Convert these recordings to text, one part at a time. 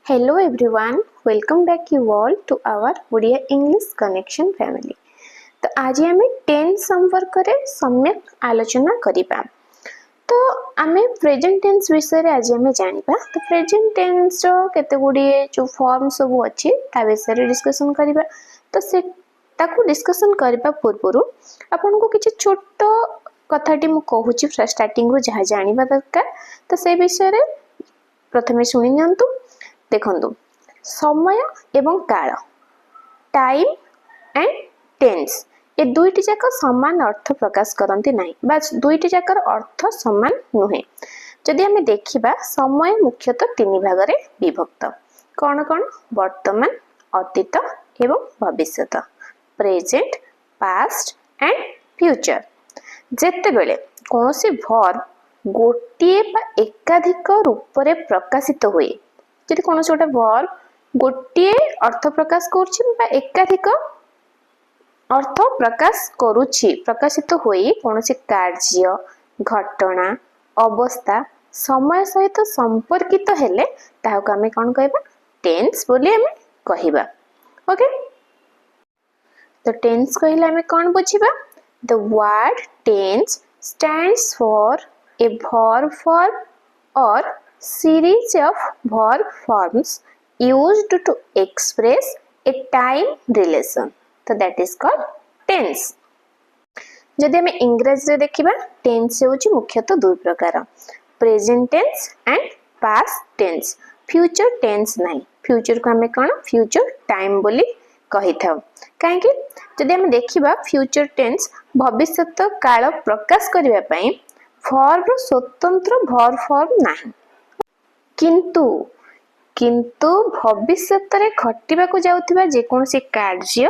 Hello everyone, welcome back you all to our Odia English Connection family. तो आज आम tense संपर्क में सम्यक आलोचना करिबा। तो आमे प्रेजेंट टेन्स विषय रे आज आमे जानिबा। तो प्रेजेंट टेन्स रो केते गुडी जो फॉर्म सब अछि ता विषय रे डिस्कशन करिबा। तो से ताकू डिस्कशन करिबा पूर्वरु आपन को किछि छोटो कथाटी मु कहूची स्टार्टिंग रो जहा जानिबा दरकार। तो से विषय रे प्रथमे सुनि नियंतु। देखंतु समय एवं काल टाइम एंड टेन्स ये दुईटी जाक समान अर्थ प्रकाश करते ना बस दुईटी जाकर अर्थ समान नुहे। जदि आम देखा समय मुख्यतः तीन भाग में विभक्त कौन कौन वर्तमान अतीत एवं भविष्यत प्रेजेंट पास्ट एंड फ्यूचर। जेते बेले कौन सी वर्ब गोटे एकाधिक रूप से प्रकाशित हुए जदि कौन गोटे वर्ब गोटे अर्थ प्रकाश कर एकाधिक अर्थ प्रकाश करुछि प्रकाशित होई कौन कार्य घटना अवस्था समय सहित संपर्कित हेले ताहाको आमे कोन कहबा टेन्स बोली आमे कहिबा। ओके तो टेन्स कहिला आमे कोन बुझिबा the word tense stands for a verb form और series of verb forms used to express a time relation, so that is called tense. जदि हमें इंग्रजी रे देखिबा टेन्स होची मुख्यतः दो प्रकार present tense and past tense future tense नहीं। फ्यूचर को हमें कोन फ्यूचर टाइम बोली कहि थाउ काहे कि जदि हमें देखिबा फ्यूचर टेन्स भविष्यत काल प्रकाश करिवा पई वर्ब स्वतंत्र वर्ब फॉर्म नाही किंतु किंतु भविष्यत रे घटिबाकू जाउथिबा जे कोनसी कार्य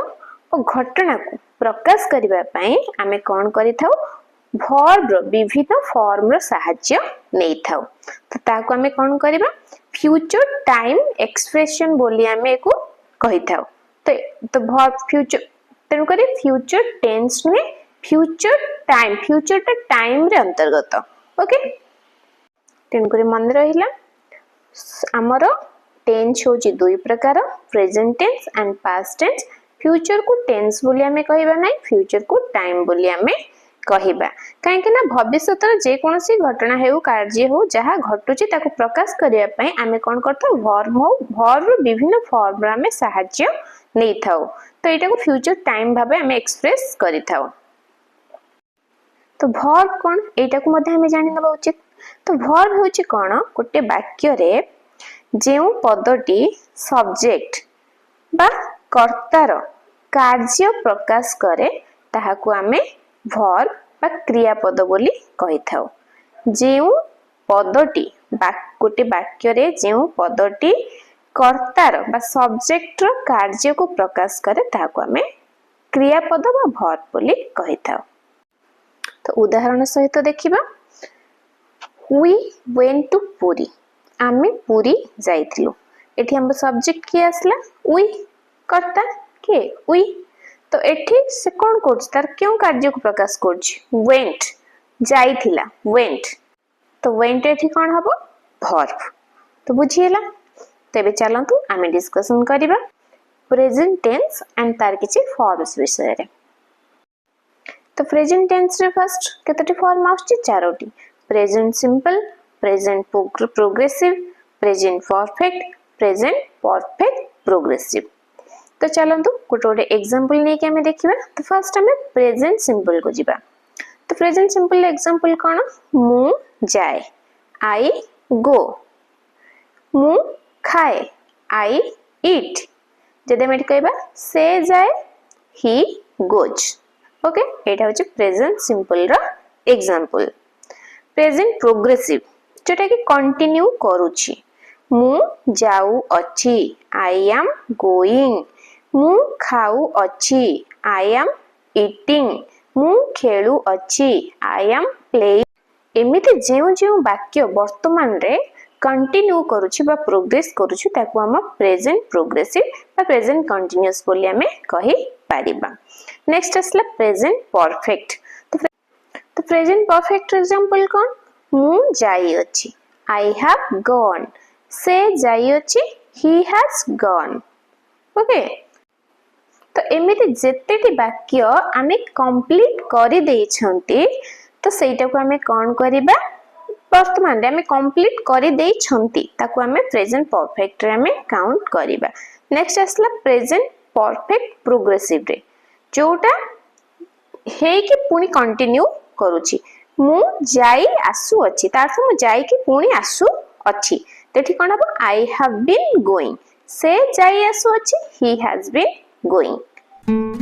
और घटना को प्रकाश करिबा पई आमे कोन करि थाउ वर्ब रो विभिन्न फॉर्म रो सहाय्य नै थाउ। तो ताको आमे कोन करिबा फ्यूचर टाइम एक्सप्रेशन बोली आमे को कहि थाउ। तो वर्ब फ्यूचर तेनु करी फ्यूचर टेंस नु फ्यूचर टा टाइम रे अंतर्गत। ओके तेनु करी मन रहिला आमर टेन्स होची दुई प्रकार present tense and past tense. Future को टेन्स बोली आमे कहिबा नै फ्यूचर को टाइम बोली आमे कहिबा काहे कि ना भविष्यत रे जे कोनसी घटना हेउ कार्य हो जहा घटुची ताको प्रकाश करिया पई आमे कोन करथौ वर्ब रो विभिन्न फॉर्म रा आमे सहाय्य नै थाउ। तो एटा को फ्यूचर टाइम भाबे आमे एक्सप्रेस करि थाउ। तो वर्ब कोन एटा को मध्ये आमे जानि नबा उचित। तो वर्ब होची कोन गोटे वाक्य रे जेउ पदटी सब्जेक्ट बा कर्तार कार्य प्रकाश करे ताहाकू आमे वर्ब बा क्रियापद बोली कहि थाउ। जेउ पदटी गोटे वाक्य रे जेउ पदटी कर्तार बा सब्जेक्ट रो कार्य को प्रकाश करे ताहाकू आमे क्रियापद बा वर्ब बोली कहि थाउ। तो उदाहरण सहित देखिबा we went to पुरी आमे पुरी जाइथिलु एठी हम सब्जेक्ट की आसला we करता के we तो एठी से कोन करछ तार क्यों कार्य को प्रकाश करछ went जाइथिला went तो went एठी कोन हबो verb। तो बुझिएला तबे चलंतु आमे डिस्कशन करिबा प्रेजेंट टेंस एंड तार किछि फॉर्म्स विषय रे। तो प्रेजेंट टेंस रे फर्स्ट केतटी फॉर्म आउछि चारोटी present simple present progressive present perfect present perfect progressive. तो चलंतु गोटे गोटे एग्जांपल नै के हमें देखिबा। तो फर्स्ट हमें प्रेजेंट सिंपल को जिबा। तो प्रेजेंट सिंपल एग्जांपल कोन मु जाए आई गो मु खाए आई ईट जदि हम कहबा से जाए ही गोज। ओके एटा होची प्रेजेंट सिंपल रो एग्जांपल। प्रेजेंट प्रोग्रेसिव जोटा कि कंटिन्यू करूची मु जाऊ अछि आई एम गोइंग मु खाऊ अछि आई एम ईटिंग मु खेलु अछि आई एम प्लेइंग। एमिति जेउ जेउ वाक्य वर्तमान रे कंटिन्यू करूची बा प्रोग्रेस करूची ताको हम प्रेजेंट प्रोग्रेसिव बा प्रेजेंट कंटीन्यूअस बोली हमें कहि पारिबा। नेक्स्ट असला प्रेजेंट परफेक्ट। तो प्रेजेंट परफेक्ट एग्जांपल कोन मु जाई अछि आई हैव गॉन से जाई अछि he has gone. ओके तो एमिति जेतेटी वाक्य आमे कंप्लीट करि देइछंती तो सेटा को आमे कोन करिबा वर्तमान रे आमे कंप्लीट करि देइछंती ताको आमे प्रेजेंट परफेक्ट रे आमे काउंट करिबा नेक्स्ट आसला प्रेजेंट परफेक्ट प्रोग्रेसिव रे जोटा हे कि पुनी कंटिन्यू करूची मु जाई आसु अछि तारसो मु जाई कि पुनी आसु अछि तेठी कोन हबो आई हैव बीन गोइंग से जाई आसु अछि ही हैज बीन going